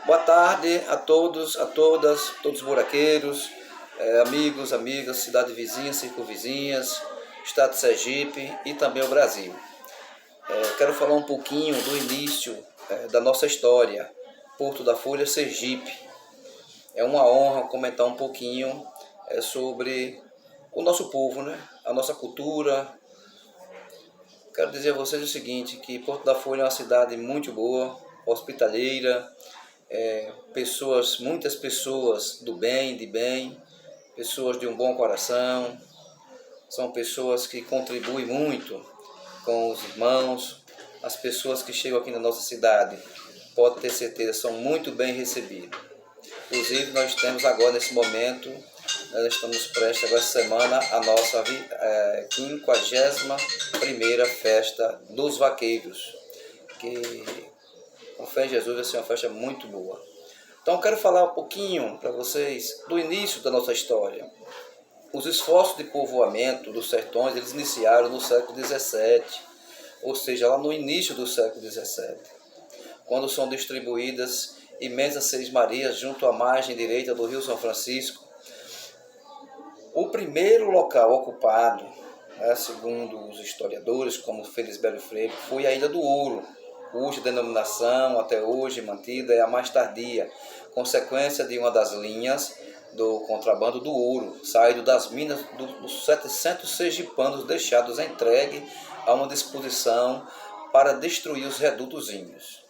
Boa tarde a todos, a todas, todos os buraqueiros, amigos, amigas, cidade vizinha, circunvizinhas, estado de Sergipe e também o Brasil. Quero falar um pouquinho do início da nossa história, Porto da Folha, Sergipe. É uma honra comentar um pouquinho sobre o nosso povo, né? A nossa cultura. Quero dizer a vocês o seguinte, que Porto da Folha é uma cidade muito boa, hospitaleira, muitas pessoas do bem, de bem, pessoas de um bom coração, são pessoas que contribuem muito com os irmãos, as pessoas que chegam aqui na nossa cidade, pode ter certeza, são muito bem recebidas. Inclusive nós temos agora nesse momento, nós estamos prestes agora essa semana a nossa 51ª festa dos vaqueiros, que com fé em Jesus vai ser uma festa muito boa. Então eu quero falar um pouquinho para vocês do início da nossa história. Os esforços de povoamento dos sertões, eles iniciaram no século XVII, ou seja, lá no início do século XVII, quando são distribuídas imensas Seis Marias junto à margem direita do Rio São Francisco. O primeiro local ocupado, segundo os historiadores, como Felisberto Freire, foi a Ilha do Ouro, cuja denominação até hoje mantida é a mais tardia, consequência de uma das linhas do contrabando do ouro, saído das minas dos 700 sergipanos deixados entregue a uma disposição para destruir os redutozinhos.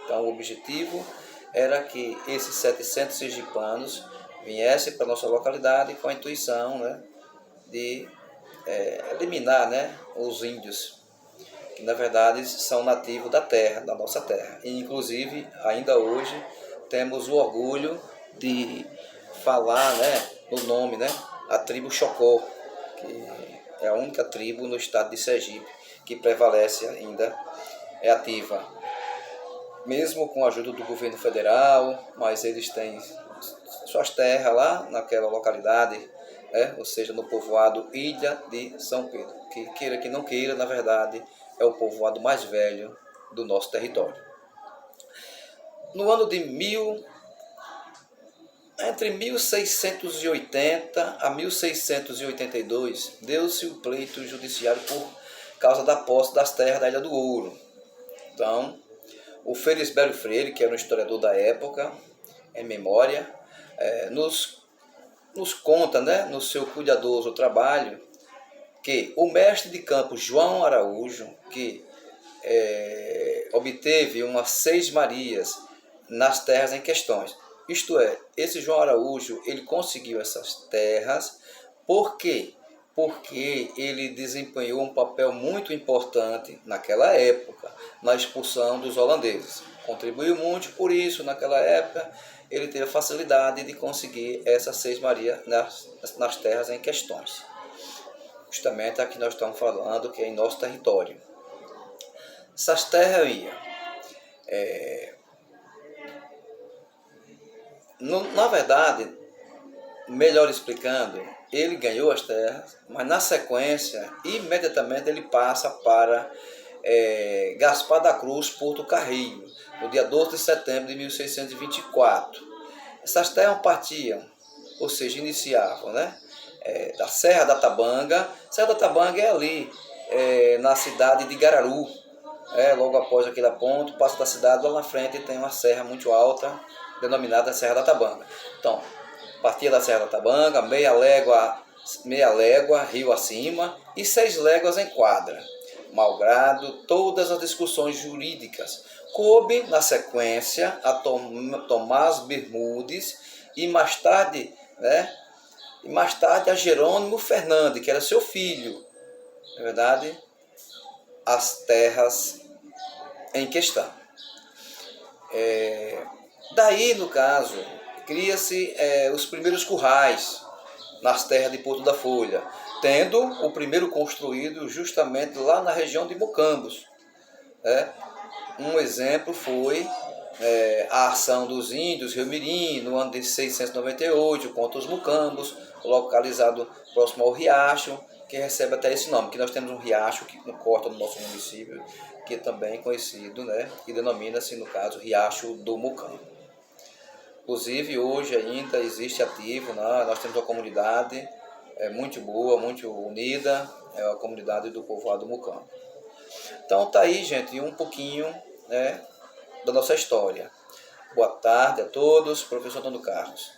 Então o objetivo era que esses 700 sergipanos viessem para a nossa localidade com a intuição, de eliminar, os índios, que na verdade são nativos da terra, da nossa terra. E inclusive, ainda hoje, temos o orgulho de falar no nome, a tribo Chocó, que é a única tribo no estado de Sergipe que prevalece ainda, é ativa. Mesmo com a ajuda do governo federal, mas eles têm suas terras lá naquela localidade, ou seja, no povoado Ilha de São Pedro, que queira que não queira, na verdade, é o povoado mais velho do nosso território. No ano de entre 1680 a 1682, deu-se o pleito judiciário por causa da posse das terras da Ilha do Ouro. Então, o Felisberto Freire, que era um historiador da época, em memória, nos conta, no seu cuidadoso trabalho, que o mestre de campo João Araújo, que obteve umas 6 Marias nas terras em questões. Isto é, esse João Araújo, ele conseguiu essas terras, por quê? Porque ele desempenhou um papel muito importante naquela época, na expulsão dos holandeses. Contribuiu muito, por isso, naquela época, ele teve a facilidade de conseguir essas 6 Marias nas terras em questões. Justamente aqui nós estamos falando que é em nosso território. Essas terras iam, na verdade, melhor explicando, ele ganhou as terras, mas na sequência, imediatamente ele passa para Gaspar da Cruz, Porto Carreiro, no dia 12 de setembro de 1624. Essas terras partiam, ou seja, iniciavam, da Serra da Tabanga. Serra da Tabanga é ali, na cidade de Gararu. Logo após aquele ponto, passa da cidade, lá na frente tem uma serra muito alta, denominada Serra da Tabanga. Então, partia da Serra da Tabanga, meia légua rio acima e 6 léguas em quadra. Malgrado todas as discussões jurídicas, coube na sequência a Tomás Bermudes e mais tarde a Jerônimo Fernandes, que era seu filho, na verdade, as terras em questão. Daí, no caso, cria-se os primeiros currais nas terras de Porto da Folha, tendo o primeiro construído justamente lá na região de Mocambos. Um exemplo foi a ação dos índios Rio Mirim, no ano de 698, contra os Mocambos, localizado próximo ao riacho, que recebe até esse nome, que nós temos um riacho que corta no nosso município, que é também conhecido, e denomina-se, no caso, Riacho do Mocambo. Inclusive, hoje ainda existe ativo, né? Nós temos uma comunidade muito boa, muito unida, é a comunidade do povoado Mucambo. Então tá aí, gente, um pouquinho, né, da nossa história. Boa tarde a todos, professor Antônio Carlos.